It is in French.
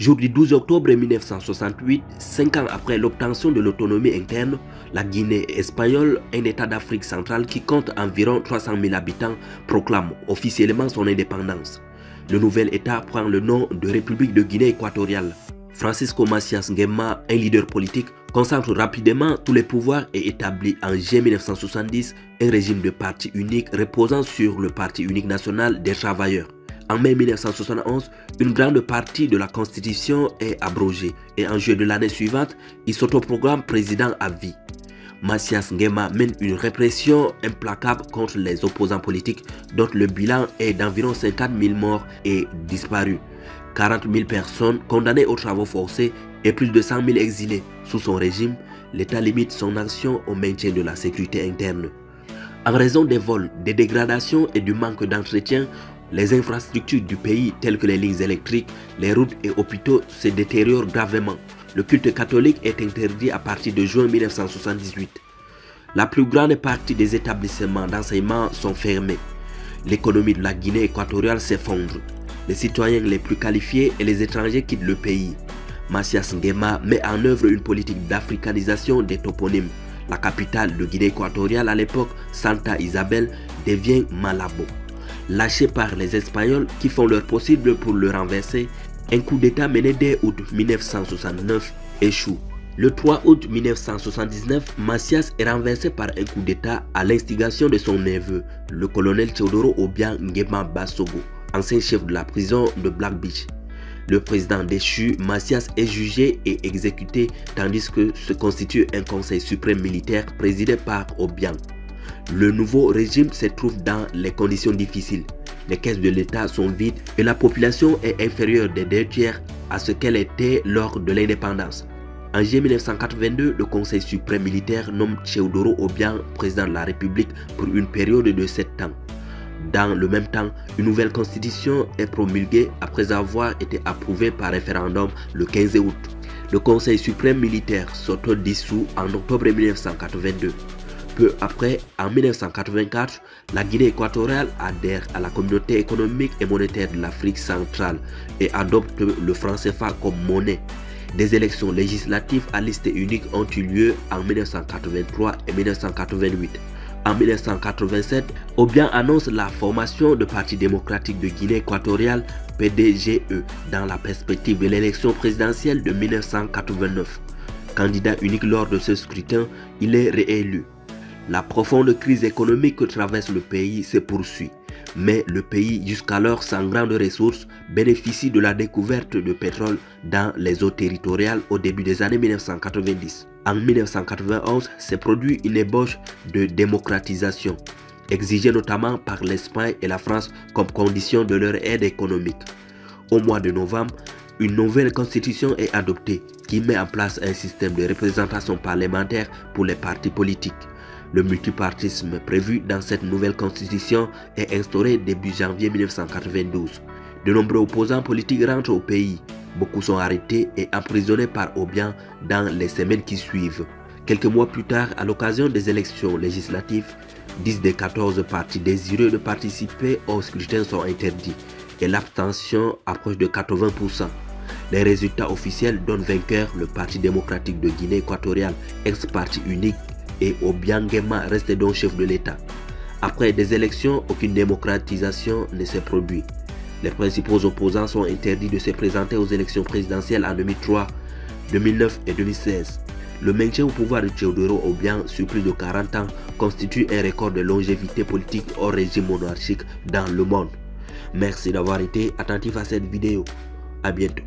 Jour du 12 octobre 1968, 5 ans après l'obtention de l'autonomie interne, la Guinée espagnole, un État d'Afrique centrale qui compte environ 300 000 habitants, proclame officiellement son indépendance. Le nouvel État prend le nom de République de Guinée équatoriale. Francisco Macias Nguema, un leader politique, concentre rapidement tous les pouvoirs et établit en juillet 1970 un régime de parti unique reposant sur le Parti unique national des travailleurs. En mai 1971, une grande partie de la Constitution est abrogée et en juillet de l'année suivante, il s'autoproclame président à vie. Macias Nguema mène une répression implacable contre les opposants politiques dont le bilan est d'environ 50 000 morts et disparus, 40 000 personnes condamnées aux travaux forcés et plus de 100 000 exilés. Sous son régime, l'État limite son action au maintien de la sécurité interne. En raison des vols, des dégradations et du manque d'entretien, les infrastructures du pays telles que les lignes électriques, les routes et hôpitaux se détériorent gravement. Le culte catholique est interdit à partir de juin 1978. La plus grande partie des établissements d'enseignement sont fermés. L'économie de la Guinée équatoriale s'effondre. Les citoyens les plus qualifiés et les étrangers quittent le pays. Macias Nguema met en œuvre une politique d'africanisation des toponymes. La capitale de Guinée équatoriale à l'époque, Santa Isabel, devient Malabo. Lâché par les Espagnols qui font leur possible pour le renverser, un coup d'État mené dès août 1969 échoue. Le 3 août 1979, Macias est renversé par un coup d'État à l'instigation de son neveu, le colonel Teodoro Obiang Nguema Basogo, ancien chef de la prison de Black Beach. Le président déchu, Macias, est jugé et exécuté tandis que se constitue un conseil suprême militaire présidé par Obiang. Le nouveau régime se trouve dans les conditions difficiles. Les caisses de l'État sont vides et la population est inférieure des 2/3 à ce qu'elle était lors de l'indépendance. En juillet 1982, le Conseil suprême militaire nomme Teodoro Obiang président de la République pour une période de 7 ans. Dans le même temps, une nouvelle constitution est promulguée après avoir été approuvée par référendum le 15 août. Le Conseil suprême militaire s'autodissout en octobre 1982. Peu après, en 1984, la Guinée équatoriale adhère à la communauté économique et monétaire de l'Afrique centrale et adopte le franc CFA comme monnaie. Des élections législatives à liste unique ont eu lieu en 1983 et 1988. En 1987, Obiang annonce la formation du Parti démocratique de Guinée équatoriale PDGE dans la perspective de l'élection présidentielle de 1989. Candidat unique lors de ce scrutin, il est réélu. La profonde crise économique que traverse le pays se poursuit, mais le pays, jusqu'alors sans grandes ressources, bénéficie de la découverte de pétrole dans les eaux territoriales au début des années 1990. En 1991, s'est produit une ébauche de démocratisation, exigée notamment par l'Espagne et la France comme condition de leur aide économique. Au mois de novembre, une nouvelle constitution est adoptée qui met en place un système de représentation parlementaire pour les partis politiques. Le multipartisme prévu dans cette nouvelle constitution est instauré début janvier 1992. De nombreux opposants politiques rentrent au pays. Beaucoup sont arrêtés et emprisonnés par Obiang dans les semaines qui suivent. Quelques mois plus tard, à l'occasion des élections législatives, 10 des 14 partis désireux de participer au scrutin sont interdits et l'abstention approche de 80%. Les résultats officiels donnent vainqueur le Parti démocratique de Guinée équatoriale, ex-parti unique, et Obiang Nguema reste donc chef de l'État. Après des élections, aucune démocratisation ne s'est produite. Les principaux opposants sont interdits de se présenter aux élections présidentielles en 2003, 2009 et 2016. Le maintien au pouvoir de Teodoro Obiang sur plus de 40 ans constitue un record de longévité politique hors régime monarchique dans le monde. Merci d'avoir été attentif à cette vidéo. À bientôt.